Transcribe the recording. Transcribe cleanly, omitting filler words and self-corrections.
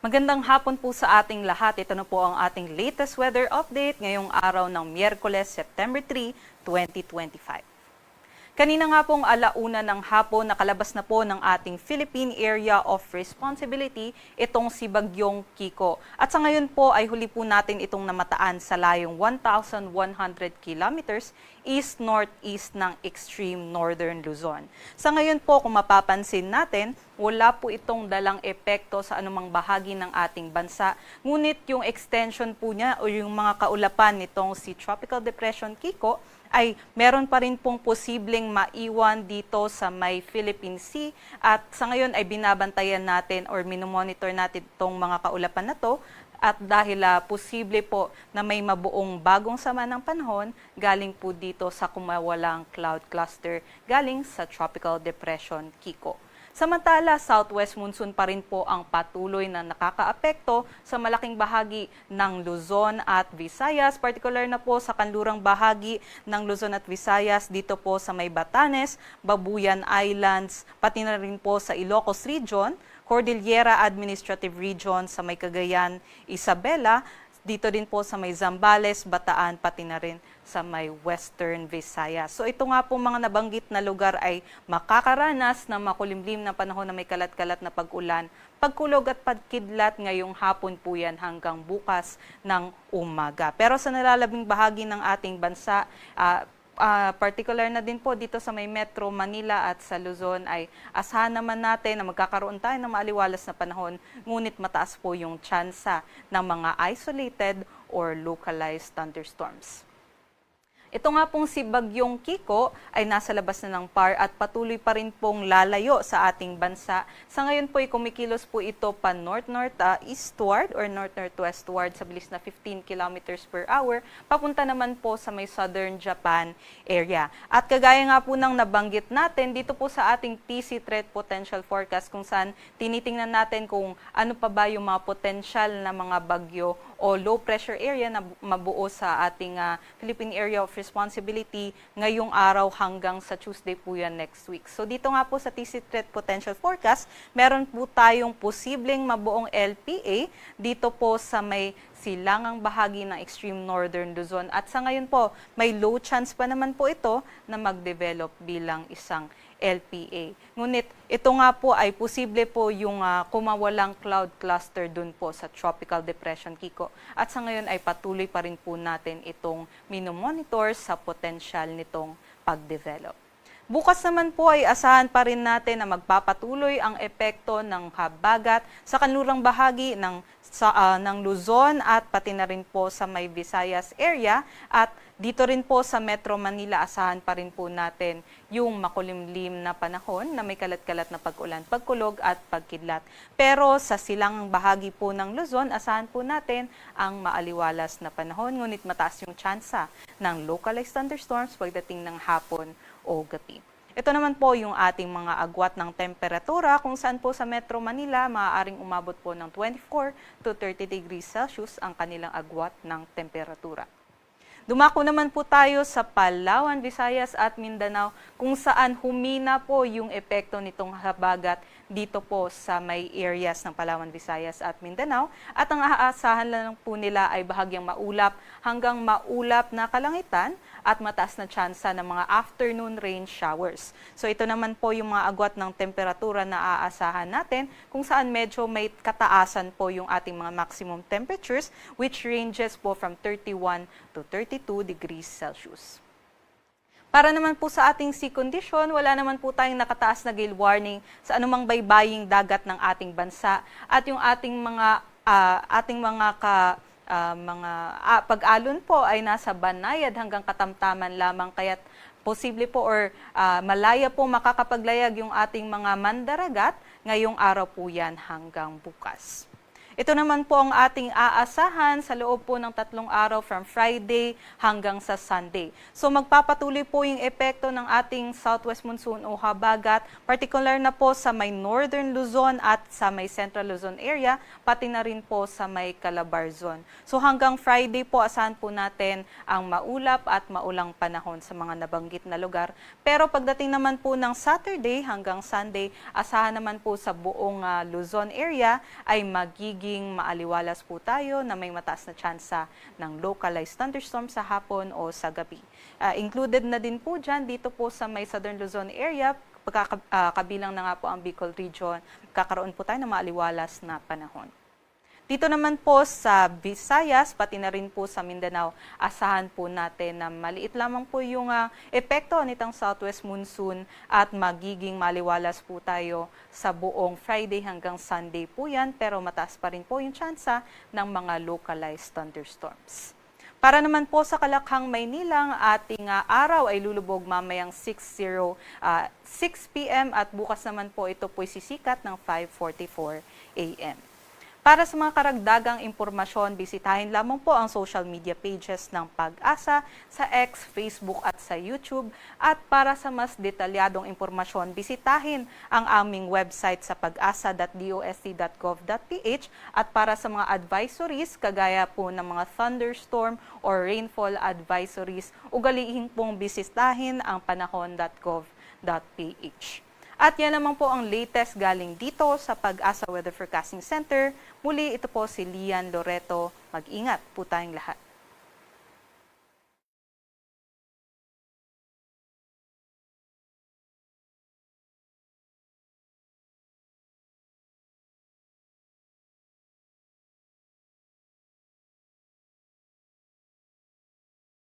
Magandang hapon po sa ating lahat. Ito na po ang ating latest weather update ngayong araw ng Miyerkules, September 3, 2025. Kanina nga pong alauna ng hapon, nakalabas na po ng ating Philippine Area of Responsibility itong si Bagyong Kiko. At sa ngayon po ay huli po natin itong namataan sa layong 1,100 kilometers east-northeast ng extreme northern Luzon. Sa ngayon po, kung mapapansin natin, wala po itong dalang epekto sa anumang bahagi ng ating bansa. Ngunit yung extension po niya o yung mga kaulapan nitong si Tropical Depression Kiko ay meron pa rin pong posibleng maiwan dito sa may Philippine Sea at sa ngayon ay binabantayan natin or minomonitor natin itong mga kaulapan na to at dahil posible po na may mabuong bagong sama ng panahon galing po dito sa kumawalang cloud cluster galing sa Tropical Depression Kiko. Samantala, southwest monsoon pa rin po ang patuloy na nakakaapekto sa malaking bahagi ng Luzon at Visayas, particular na po sa kanlurang bahagi ng Luzon at Visayas dito po sa may Batanes, Babuyan Islands, pati na rin po sa Ilocos Region, Cordillera Administrative Region sa may Cagayan, Isabela, dito din po sa may Zambales, Bataan, pati na rin sa may Western Visayas. So ito nga po mga nabanggit na lugar ay makakaranas ng makulimlim na panahon na may kalat-kalat na pag-ulan, pagkulog at pagkidlat ngayong hapon po yan hanggang bukas ng umaga. Pero sa nalalabing bahagi ng ating bansa, particular na din po dito sa may Metro Manila at sa Luzon ay asahan naman natin na magkakaroon tayo ng maaliwalas na panahon, ngunit mataas po yung tsansa ng mga isolated or localized thunderstorms. Ito nga pong si Bagyong Kiko ay nasa labas na ng PAR at patuloy pa rin pong lalayo sa ating bansa. Sa ngayon po ay kumikilos po ito pa north-north-eastward or north-northwestward sa bilis na 15 kilometers per hour, papunta naman po sa may southern Japan area. At kagaya nga po ng nabanggit natin, dito po sa ating TC Threat Potential Forecast kung saan tinitingnan natin kung ano pa ba yung mga potential na mga bagyo o low pressure area na mabuo sa ating Philippine Area of Responsibility ngayong araw hanggang sa Tuesday po yan next week. So dito nga po sa TC Threat Potential Forecast, meron po tayong posibleng mabuong LPA dito po sa may silangang bahagi ng extreme northern Luzon. At sa ngayon po, may low chance pa naman po ito na mag-develop bilang isang LPA. Ngunit ito nga po ay posible po yung kumawalang cloud cluster dun po sa Tropical Depression Kiko. At sa ngayon ay patuloy pa rin po natin itong minomonitor sa potential nitong pag-develop. Bukas naman po ay asahan pa rin natin na magpapatuloy ang epekto ng habagat sa kanlurang bahagi ng Luzon at pati na rin po sa may Visayas area at dito rin po sa Metro Manila asahan pa rin po natin yung makulimlim na panahon na may kalat-kalat na pag-ulan, pagkulog at pagkidlat. Pero sa silangang bahagi po ng Luzon, asahan po natin ang maaliwalas na panahon, ngunit mataas yung tsansa ng localized thunderstorms pagdating ng hapon o gabi. Ito naman po yung ating mga agwat ng temperatura kung saan po sa Metro Manila maaaring umabot po ng 24 to 30 degrees Celsius ang kanilang agwat ng temperatura. Dumako naman po tayo sa Palawan, Visayas at Mindanao kung saan humina po yung epekto nitong habagat dito po sa may areas ng Palawan, Visayas at Mindanao at ang aasahan lang po nila ay bahagyang maulap hanggang maulap na kalangitan at mataas na tsansa ng mga afternoon rain showers. So ito naman po yung mga agwat ng temperatura na aasahan natin kung saan medyo may kataasan po yung ating mga maximum temperatures which ranges po from 31 to 32 degrees Celsius. Para naman po sa ating sea condition, wala naman po tayong nakataas na gale warning sa anumang baybaying dagat ng ating bansa at yung ating mga pag-alon po ay nasa banayad hanggang katamtaman lamang kaya't posible po or malaya po makakapaglayag yung ating mga mandaragat ngayong araw po yan hanggang bukas. Ito naman po ang ating aasahan sa loob po ng 3 araw from Friday hanggang sa Sunday. So magpapatuloy po yung epekto ng ating southwest monsoon o habagat, particular na po sa may northern Luzon at sa may central Luzon area, pati na rin po sa may Calabarzon. So hanggang Friday po asahan po natin ang maulap at maulang panahon sa mga nabanggit na lugar. Pero pagdating naman po ng Saturday hanggang Sunday, asahan naman po sa buong Luzon area ay magiging magiging maaliwalas po tayo na may mataas na tsansa ng localized thunderstorm sa hapon o sa gabi. Included na din po dyan dito po sa may Southern Luzon area, kabilang na nga po ang Bicol region, kakaroon po tayo ng maaliwalas na panahon. Dito naman po sa Visayas, pati na rin po sa Mindanao, asahan po natin na maliit lamang po yung epekto nitong southwest monsoon at magiging maliwalas po tayo sa buong Friday hanggang Sunday po yan, pero mataas pa rin po yung tsansa ng mga localized thunderstorms. Para naman po sa Kalakhang, Maynila, ang ating araw ay lulubog mamayang 6 p.m. at bukas naman po ito po'y sisikat ng 5:44 a.m. Para sa mga karagdagang impormasyon, bisitahin lamang po ang social media pages ng Pag-asa sa X, Facebook at sa YouTube. At para sa mas detalyadong impormasyon, bisitahin ang aming website sa pag-asa.dost.gov.ph. At para sa mga advisories, kagaya po ng mga thunderstorm or rainfall advisories, ugalihin pong bisitahin ang panahon.gov.ph. At yan naman po ang latest galing dito sa Pag-asa Weather Forecasting Center. Muli, ito po si Lian Loreto. Mag-ingat po tayong lahat.